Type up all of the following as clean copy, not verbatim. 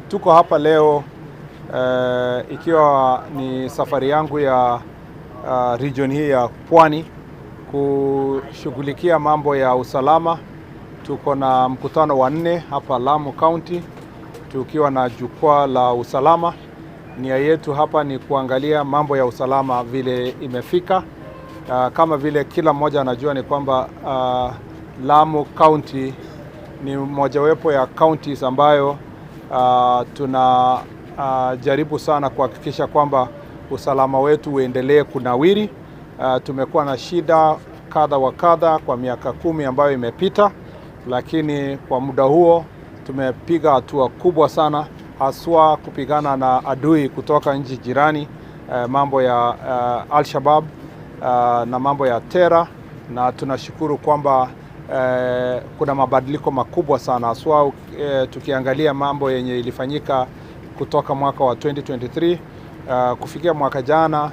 Tuko hapa leo ikiwa ni safari yangu ya region hii ya Pwani kushughulikia mambo ya usalama. Tuko na mkutano wa 4 hapa Lamu County tukiwa na jukwaa la usalama. Nia yetu hapa ni kuangalia mambo ya usalama vile imefika. Kama vile kila mmoja anajua ni kwamba Lamu County ni mojawapo ya counties ambayo tunajaribu sana kuhakikisha kwamba usalama wetu uendelee kunawiri. Tumekuwa na shida kadha wa kadha kwa miaka 10 ambayo imepita, lakini kwa muda huo tumepiga hatua kubwa sana, haswa kupigana na adui kutoka nchi jirani, mambo ya Al-Shabaab na mambo ya Terra, na tunashukuru kwamba kuna mabadiliko makubwa sana, haswa tukiangalia mambo yenye ilifanyika kutoka mwaka wa 2023 kufikia mwaka jana,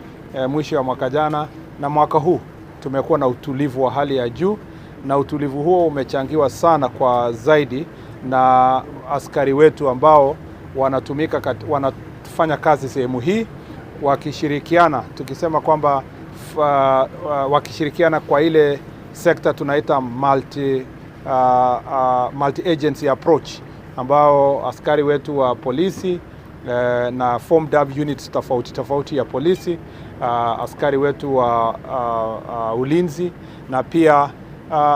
mwisho wa mwaka jana na mwaka huu tumekuwa na utulivu wa hali ya juu, na utulivu huo umechangiwa sana kwa zaidi na askari wetu ambao wanafanya kazi sehemu hii wakishirikiana, tukisema kwamba wakishirikiana kwa ile sekta tunaita multi agency approach, ambao askari wetu wa polisi na formed up units tofauti ya polisi, askari wetu wa ulinzi, na pia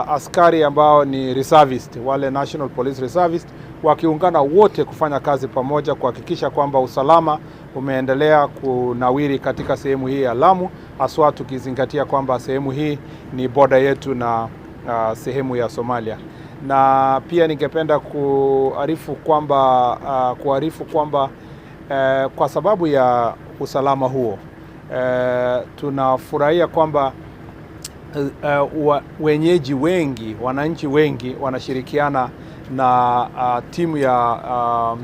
askari ambao ni reservist, wale National Police Reservist, wakiungana wote kufanya kazi pamoja kuhakikisha kwamba usalama umeendelea kunawiri katika sehemu hii ya Lamu, haswa tukizingatia kwamba sehemu hii ni border yetu na sehemu ya Somalia. Na pia ningependa kuarifu kwamba kwa sababu ya usalama huo tunafurahia kwamba wenyeji wengi, wananchi wengi wanashirikiana na timu ya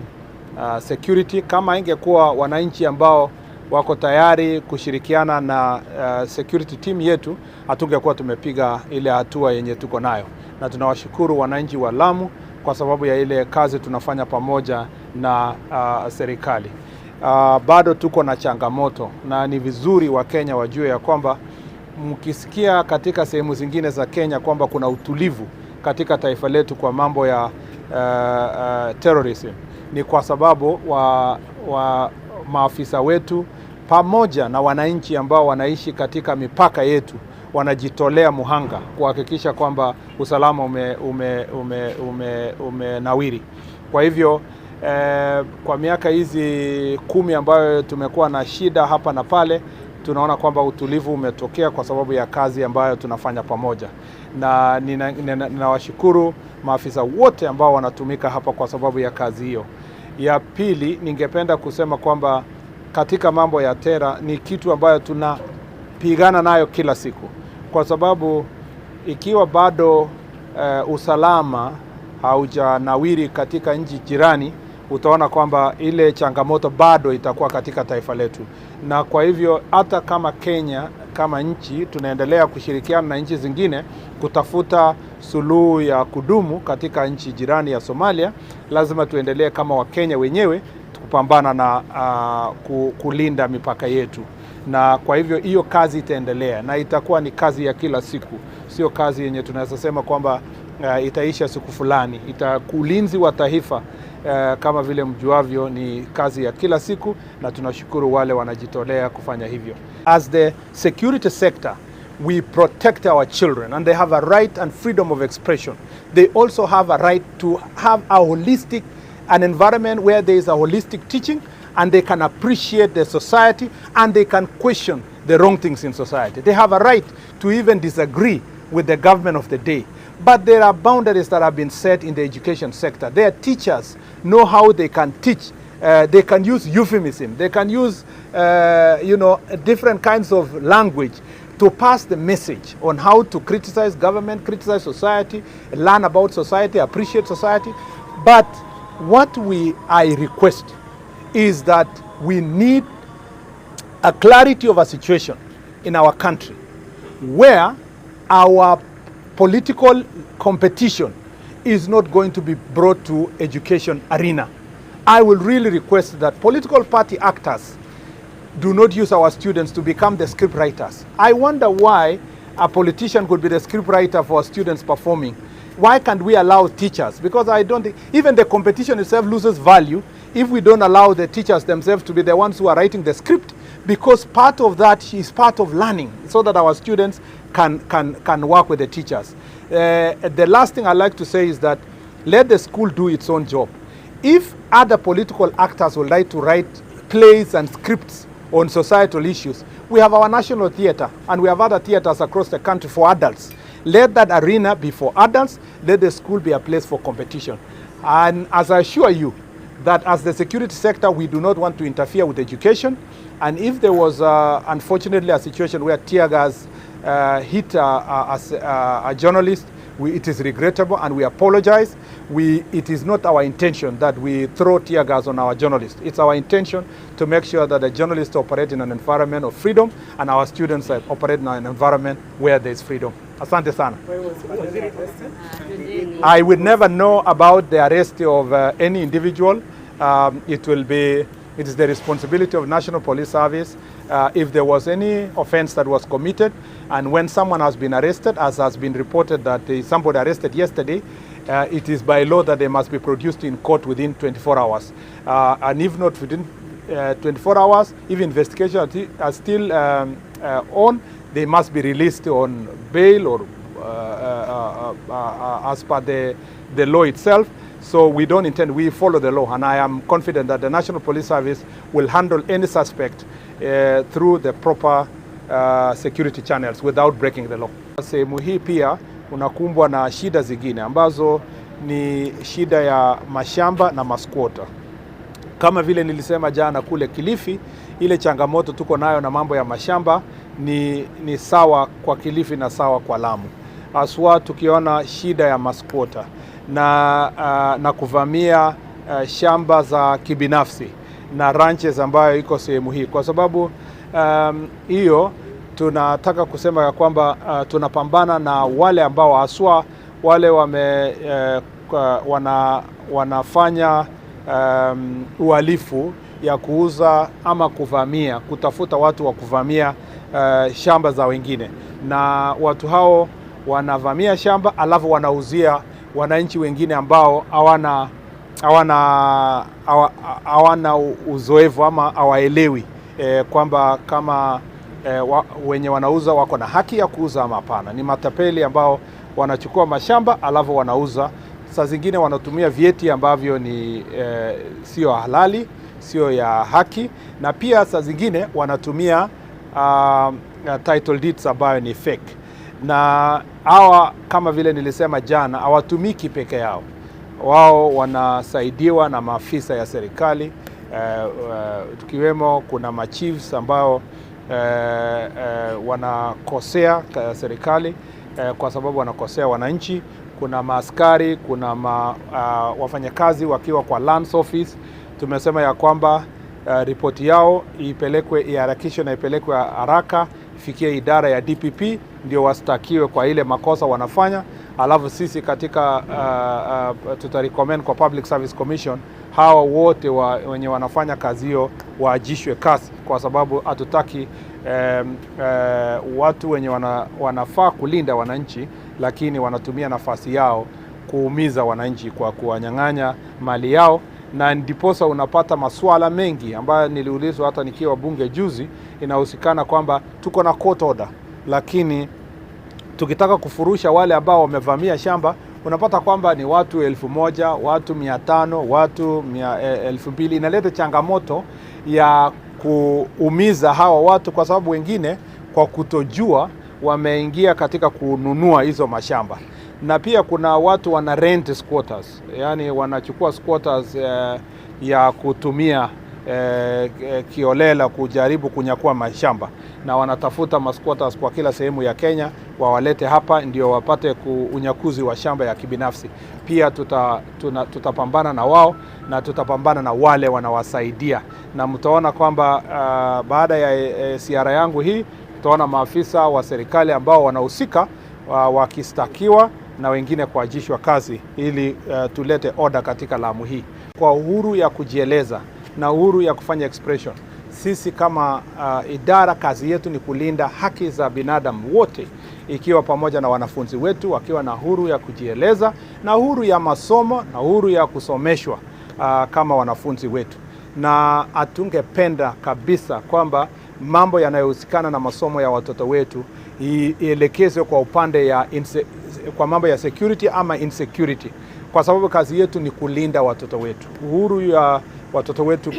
security. Kama ingekuwa wananchi ambao wako tayari kushirikiana na security team yetu, hatungekuwa tumepiga ile hatua yenye tuko nayo, na tunawashukuru wananchi wa Lamu kwa sababu ya ile kazi tunafanya pamoja na serikali. Bado tuko na changamoto, na ni vizuri wa Kenya wajue ya kwamba mkisikia katika sehemu zingine za Kenya kwamba kuna utulivu katika taifa letu kwa mambo ya terrorism, ni kwa sababu wa maafisa wetu pamoja na wananchi ambao wanaishi katika mipaka yetu wanajitolea muhanga kuhakikisha kwamba usalama umenawiri. Kwa hivyo kwa miaka hizi 10 ambayo tumekuwa na shida hapa na pale, tunaona kwamba utulivu umetokea kwa sababu ya kazi ambayo tunafanya pamoja, na ninawashukuru maafisa wote ambao wanatumika hapa kwa sababu ya kazi hiyo. Ya pili, ningependa kusema kwamba katika mambo ya Terra ni kitu ambayo tunapigana nayo kila siku, kwa sababu ikiwa bado usalama haujanawiri katika nchi jirani, utaona kwamba ile changamoto bado itakuwa katika taifa letu. Na kwa hivyo hata kama Kenya kama nchi tunaendelea kushirikiana na nchi zingine kutafuta suluhu ya kudumu katika nchi jirani ya Somalia, lazima tuendelee kama Wakenya wenyewe kupambana na kulinda mipaka yetu. Na kwa hivyo hiyo kazi itaendelea na itakuwa ni kazi ya kila siku, sio kazi yenye tunaweza sema kwamba itaisha siku fulani. Ulinzi wa taifa kama vile mjuavyo ni kazi ya kila siku, na tunashukuru wale wanajitolea kufanya hivyo. As the security sector, we protect our children and they have a right and freedom of expression. They also have a right to have an environment where there is a holistic teaching, and they can appreciate the society and they can question the wrong things in society. They have a right to even disagree with the government of the day. But there are boundaries that have been set in the education sector. Their teachers know how they can teach. They can use euphemism. They can use, different kinds of language to pass the message on how to criticize government, criticize society, learn about society, appreciate society. But what I request is that we need a clarity of a situation in our country where our political competition is not going to be brought to education arena. I will really request that political party actors do not use our students to become the script writers. I wonder why a politician could be the script writer for students performing. Why can't we allow teachers? Because I don't think, even the competition itself loses value if we don't allow the teachers themselves to be the ones who are writing the script, because part of that is part of learning, so that our students can work with the teachers. The last thing I'd like to say is that let the school do its own job. If other political actors would like to write plays and scripts on societal issues, we have our national theatre and we have other theatres across the country for adults. Let that arena be for adults. Let the school be a place for competition. And as I assure you, that as the security sector, we do not want to interfere with education. And if there was, unfortunately, a situation where tear gas hit a journalist, it is regrettable and we apologize. It is not our intention that we throw tear gas on our journalists. It's our intention to make sure that the journalists operate in an environment of freedom and our students operate in an environment where there is freedom. Asante sana. I would never know about the arrest of any individual. It is the responsibility of National Police Service if there was any offense that was committed, and when someone has been arrested, as has been reported that somebody arrested yesterday, it is by law that they must be produced in court within 24 hours. And if not within 24 hours, if investigations are still on, they must be released on bail or as per the law itself. So we don't intend, we follow the law, and I am confident that the National Police Service will handle any suspect through the proper security channels without breaking the law. Sehemu hii pia unakumbwa na shida zingine ambazo ni shida ya mashamba na maskwota. Kama vile nilisema jana kule Kilifi, ile changamoto tuko nayo na mambo ya mashamba ni sawa kwa Kilifi na sawa kwa Lamu. Aswa tukiona shida ya maskwota na kuvamia shamba za kibinafsi na ranches ambayo iko sehemu hii, kwa sababu hiyo tunataka kusema ya kwamba tunapambana na wale ambao aswa wale wanafanya uhalifu ya kuuza ama kuvamia, kutafuta watu wa kuvamia shamba za wengine, na watu hao wanavamia shamba alafu wanauzia wananchi wengine ambao hawana uzoefu ama hawaelewi kwamba kama wenye wanauza wako na haki ya kuuza ama hapana. Ni matapeli ambao wanachukua mashamba alafu wanauza. Saa zingine wanatumia vyeti ambavyo ni sio halali, sio ya haki, na pia saa zingine wanatumia title deeds ambayo ni fake. Na hawa kama vile nilisema jana, hawatumiki peke yao. Wao wanasaidiwa na maafisa ya serikali, tukiwemo kuna machiefs ambao wanakosea serikali kwa sababu wanakosea wananchi. Kuna maaskari, kuna wafanyakazi wakiwa kwa lands office. Tumesema ya kwamba ripoti yao iharakishwe na ipelekwe haraka ifikie idara ya DPP ndio wastakiwe kwa ile makosa wanafanya. Alafu sisi katika tutarecommend kwa Public Service Commission hawa wote wenye wanafanya kazi hiyo waajishwe kazi, kwa sababu hatutaki watu wenye wanafaa kulinda wananchi lakini wanatumia nafasi yao kuumiza wananchi kwa kuwanyang'anya mali yao. Na ndiposa unapata masuala mengi ambayo niliulizwa hata nikiwa bunge juzi, inahusikana kwamba tuko na court order, lakini tukitaka kufurusha wale ambao wamevamia shamba unapata kwamba ni watu 1,000, watu 500, watu 2,000. Inaleta changamoto ya kuumiza hawa watu, kwa sababu wengine kwa kutojua wameingia katika kununua hizo mashamba. Na pia kuna watu wana rent squatters, yani wanachukua squatters ya kutumia kiolela kujaribu kunyakua mashamba, na wanatafuta masquatters kwa kila sehemu ya Kenya wawalete hapa ndio wapate unyakuzi wa shamba ya kibinafsi. Pia tutapambana na wao na tutapambana na wale wanawasaidia, na mtaona kwamba baada ya ziara yangu hii tutaona maafisa wa serikali ambao wanahusika wakistakiwa na wengine kuajishwa kazi ili tulete order katika Lamu hii. kwa uhuru ya kujieleza na uhuru ya kufanya expression. Sisi kama idara, kazi yetu ni kulinda haki za binadamu wote, ikiwa pamoja na wanafunzi wetu wakiwa na uhuru ya kujieleza na uhuru ya masomo na uhuru ya kusomeshwa kama wanafunzi wetu. Na hatungependa kabisa kwamba mambo yanayohusikana na masomo ya watoto wetu ielekezwe kwa upande ya kwa mambo ya security ama insecurity, kwa sababu kazi yetu ni kulinda watoto wetu. Uhuru ya watoto wetu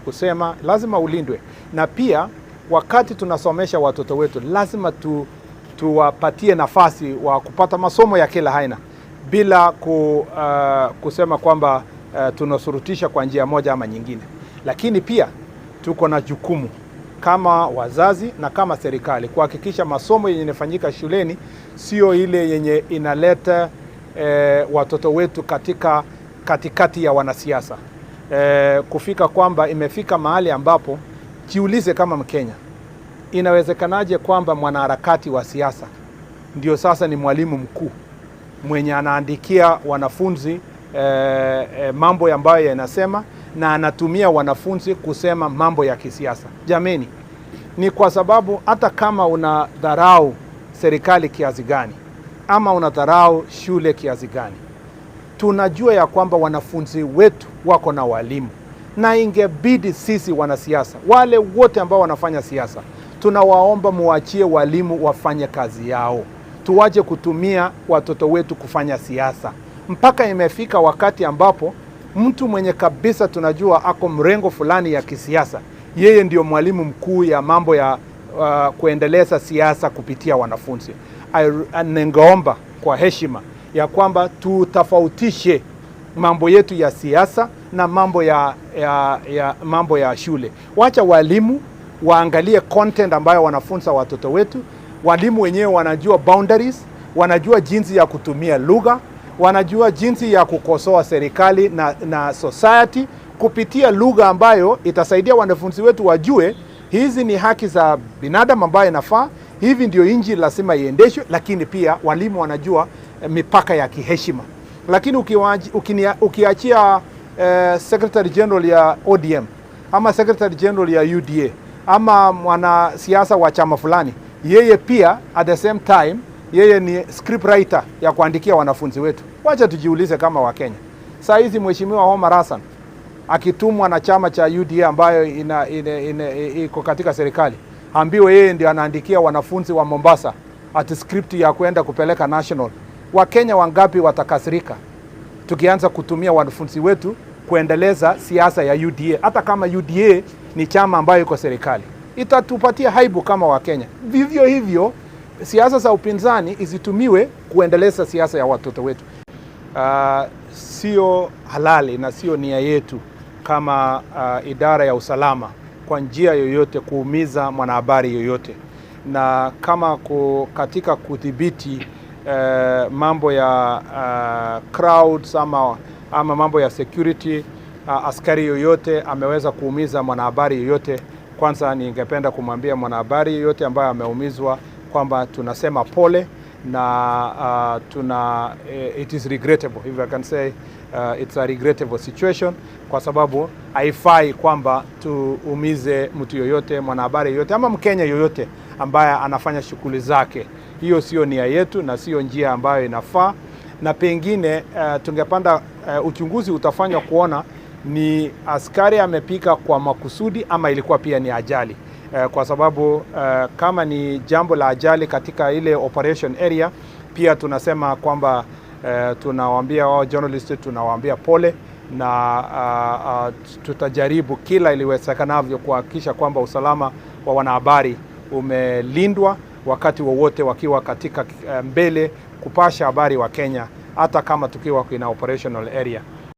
kusema lazima ulindwe, na pia wakati tunasomesha watoto wetu lazima tuwapatie nafasi wa kupata masomo ya kila aina bila kusema kwamba tunasurutisha kwa njia moja ama nyingine. Lakini pia tuko na jukumu kama wazazi na kama serikali kuhakikisha masomo yenye inafanyika shuleni sio ile yenye inaleta watoto wetu katikati ya wanasiasa. Kufika kwamba imefika mahali ambapo jiulize kama Mkenya, inawezekanaje kwamba mwanaharakati wa siasa ndio sasa ni mwalimu mkuu mwenye anaandikia wanafunzi mambo ambayo yanasema na anatumia wanafunzi kusema mambo ya kisiasa? Jameni, ni kwa sababu hata kama unadharau serikali kiasi gani ama unadharau shule kiasi gani, tunajua ya kwamba wanafunzi wetu wako na walimu, na ingebidi sisi wanasiasa, wale wote ambao wanafanya siasa, tunawaomba muachie walimu wafanye kazi yao. Tuwache kutumia watoto wetu kufanya siasa. Mpaka imefika wakati ambapo mtu mwenye kabisa tunajua ako mrengo fulani ya kisiasa, yeye ndio mwalimu mkuu ya mambo ya kuendeleza siasa kupitia wanafunzi. Ningeomba kwa heshima ya kwamba tutofautishe mambo yetu ya siasa na mambo ya shule. Wacha walimu waangalie content ambayo wanafunza watoto wetu. Walimu wenyewe wanajua boundaries, wanajua jinsi ya kutumia lugha, wanajua jinsi ya kukosoa serikali na society kupitia lugha ambayo itasaidia wanafunzi wetu wajue hizi ni haki za binadamu ambayo inafaa, hivi ndio nchi lazima iendeshwe. Lakini pia walimu wanajua mipaka ya kiheshima. Lakini ukiachia Secretary General ya ODM ama Secretary General ya UDA ama mwanasiasa wa chama fulani, yeye pia at the same time yeye ni script writer ya kuandikia wanafunzi wetu. Wacha tujiulize kama Wakenya. Saa hizi Mheshimiwa Omar Hassan akitumwa na chama cha UDA ambayo iko katika serikali, ambiwe yeye ndio anaandikia wanafunzi wa Mombasa ati script ya kwenda kupeleka national. Wakenya wangapi watakasirika tukianza kutumia wanafunzi wetu kuendeleza siasa ya UDA, hata kama UDA ni chama ambayo iko serikali? Itatupatia haibu kama Wakenya. Vivyo hivyo siasa za upinzani izitumiwe kuendeleza siasa ya watoto wetu. Sio halali na sio nia yetu kama idara ya usalama kwa njia yoyote kuumiza mwanahabari yoyote, na kama katika kudhibiti mambo ya crowds ama mambo ya security, askari yoyote ameweza kuumiza mwanahabari yoyote, kwanza ningependa kumwambia mwanahabari yoyote ambaye ameumizwa kwamba tunasema pole na it is regrettable, if I can say it's a regrettable situation, kwa sababu haifai kwamba tuumize mtu yoyote, mwanahabari yoyote ama Mkenya yoyote ambaye anafanya shughuli zake. Hiyo sio nia yetu na sio njia ambayo inafaa, na pengine tungepanda uchunguzi utafanywa kuona ni askari amepika kwa makusudi ama ilikuwa pia ni ajali. Kwa sababu kama ni jambo la ajali katika ile operation area, pia tunasema kwamba tunawaambia wao journalist, tunawaambia pole, na tutajaribu kila iliwezekanavyo kuhakikisha kwamba usalama wa wanahabari umelindwa wakati wowote wakiwa katika mbele kupasha habari wa Kenya, hata kama tukiwa kwenye operational area.